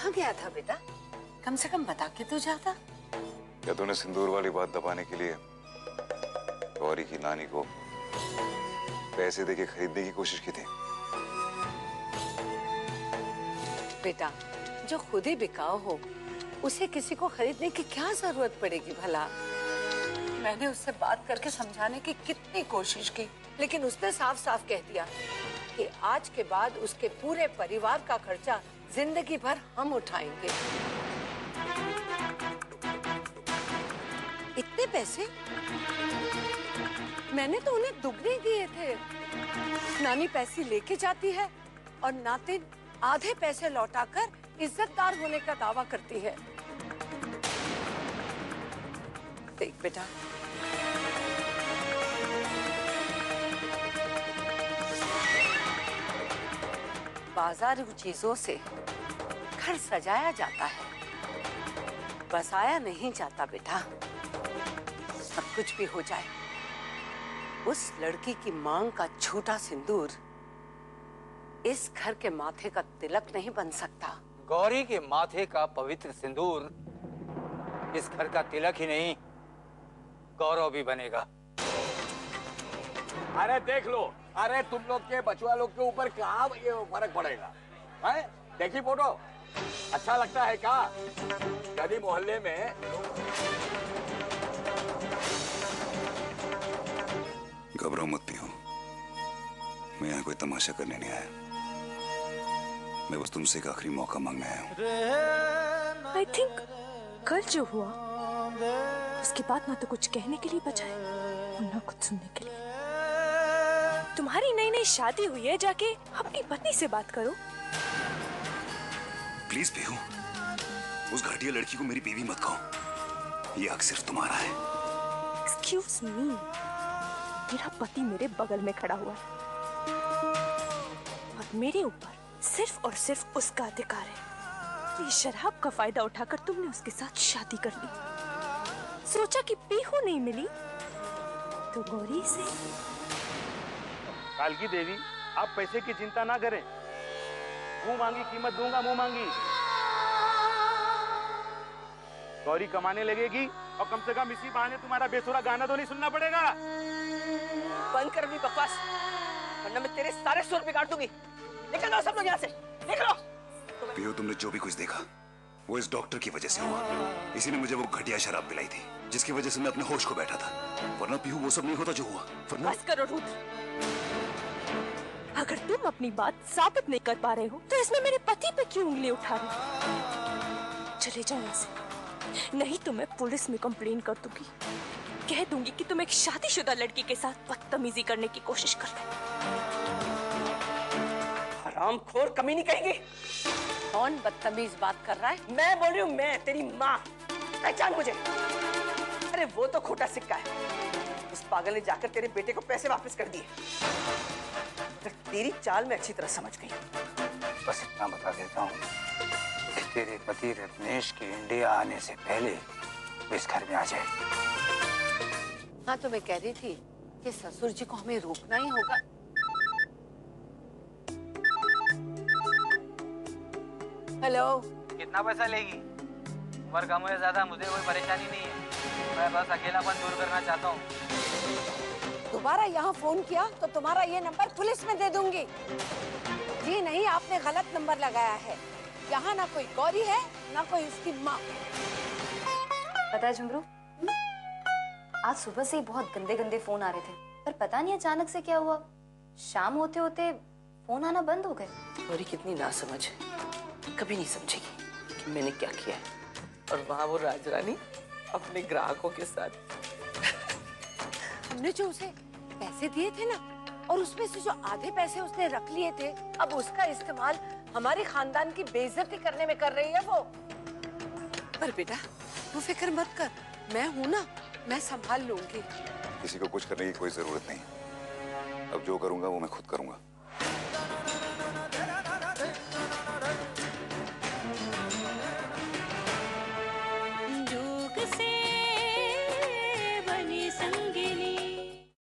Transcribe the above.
कहाँ गया था बेटा? कम से कम बता के तो जाता। क्या तूने सिंदूर वाली बात दबाने के लिए गौरी की नानी को पैसे देके खरीदने की कोशिश की थी? बेटा, जो खुद ही बिकाऊ हो उसे किसी को खरीदने की क्या जरूरत पड़ेगी भला? मैंने उससे बात करके समझाने की कितनी कोशिश की, लेकिन उसने साफ साफ कह दिया कि आज के बाद उसके पूरे परिवार का खर्चा जिंदगी भर हम उठाएंगे। इतने पैसे मैंने तो उन्हें दुगने दिए थे। नानी पैसे लेके जाती है और नातिन आधे पैसे लौटाकर इज्जतदार होने का दावा करती है। देख बेटा, बाजारू चीजों से घर सजाया जाता है, बसाया नहीं जाता बेटा। सब कुछ भी हो जाए, उस लड़की की मांग का झूठा सिंदूर इस घर के माथे का तिलक नहीं बन सकता। गौरी के माथे का पवित्र सिंदूर इस घर का तिलक ही नहीं, गौरव भी बनेगा। अरे देख लो, अरे तुम लोग के बचवा लोग के ऊपर कहाँ ये फर्क पड़ेगा? है? देखी फोटो, अच्छा लगता है क्या? गली मोहल्ले में घबराओ मत पियो, मैं यहाँ कोई तमाशा करने नहीं आया। मैं बस तुमसे एक आखिरी मौका मांगने आया हूँ। आई थिंक कल जो हुआ उसके बाद ना तो कुछ कहने के लिए बचा है और ना कुछ सुनने के लिए। तुम्हारी नई नई शादी हुई है, जाके अपनी पत्नी से बात करो। प्लीज पियो, उस घटिया लड़की को मेरी बीवी मत कहो। ये हक सिर्फ तुम्हारा है। एक्सक्यूज मी, मेरा पति मेरे बगल में खड़ा हुआ है और मेरे ऊपर सिर्फ और सिर्फ उसका अधिकार है। तो ये शराब का फायदा उठाकर तुमने उसके साथ शादी कर ली। सोचा कि पीहू नहीं मिली तो गौरी से। कालकी देवी, आप पैसे की चिंता ना करें। मुंह मांगी कीमत दूंगा, मुंह मांगी। गौरी कमाने लगेगी और कम से कम इसी बहाने तुम्हारा बेसुरा गाना तो नहीं सुनना पड़ेगा। बंद कर अपनी बकवास, वरना मैं तेरे सारे सुर बिगाड़ दूंगी। निकल जाओ सब लोग यहाँ से, निकलो। पियो, तुमने जो भी कुछ देखा वो इस डॉक्टर की वजह से हुआ। इसी ने मुझे वो घटिया शराब पिलाई थी जिसकी वजह से मैं अपने होश को बैठा था। वरना पीहू वो सब नहीं होता जो हुआ। वरना बस करो रुद्र, अगर तुम अपनी बात साबित नहीं कर पा रहे हो तो इसमें मेरे पति पे क्यों उंगली उठा रहे हो? चले जाओ यहाँ से, नहीं तो मैं पुलिस में कंप्लेन कर दूंगी। कह दूंगी कि तुम एक शादीशुदा लड़की के साथ बदतमीजी करने की कोशिश कर रहे हो। हरामखोर कमीनी कहेगी। कौन बदतमीज बात कर रहा है? मैं बोल रही हूँ, मैं तेरी माँ। पहचान मुझे। अरे वो तो खोटा सिक्का है। उस पागल ने जाकर तेरे बेटे को पैसे वापस कर दिए। तेरी चाल में अच्छी तरह समझ गई। बस इतना बता देता हूँ कि तेरे पति रत्नेश के इंडिया आने से पहले वो इस घर में आ जाए। हाँ, तो मैं कह रही थी कि ससुर जी को हमें रोकना ही होगा। हेलो, कितना पैसा लेगी? उम्र कम है ज्यादा, मुझे कोई परेशानी नहीं है। मैं बस अकेलापन दूर करना चाहता हूँ। दोबारा यहाँ फोन किया तो तुम्हारा ये नंबर पुलिस में दे दूंगी। जी नहीं, आपने गलत नंबर लगाया है। यहाँ ना कोई गौरी है ना कोई उसकी माँ। पता है झुमरू, आज सुबह से ही बहुत गंदे गंदे फोन आ रहे थे, पर पता नहीं अचानक से क्या हुआ, शाम होते होते फोन आना बंद हो गए। गौरी कितनी नासमझ है, कभी नहीं समझेगी कि मैंने क्या किया है। और वहाँ वो राजरानी अपने ग्राहकों के साथ। हमने जो उसे पैसे दिए थे ना, और उसमें से जो आधे पैसे उसने रख लिए थे, अब उसका इस्तेमाल हमारे खानदान की बेइज्जती करने में कर रही है वो। पर बेटा तू फिक्र मत कर, मैं हूं ना, मैं संभाल लूंगी। किसी को कुछ करने की कोई जरूरत नहीं। अब जो करूंगा वो मैं खुद करूंगा।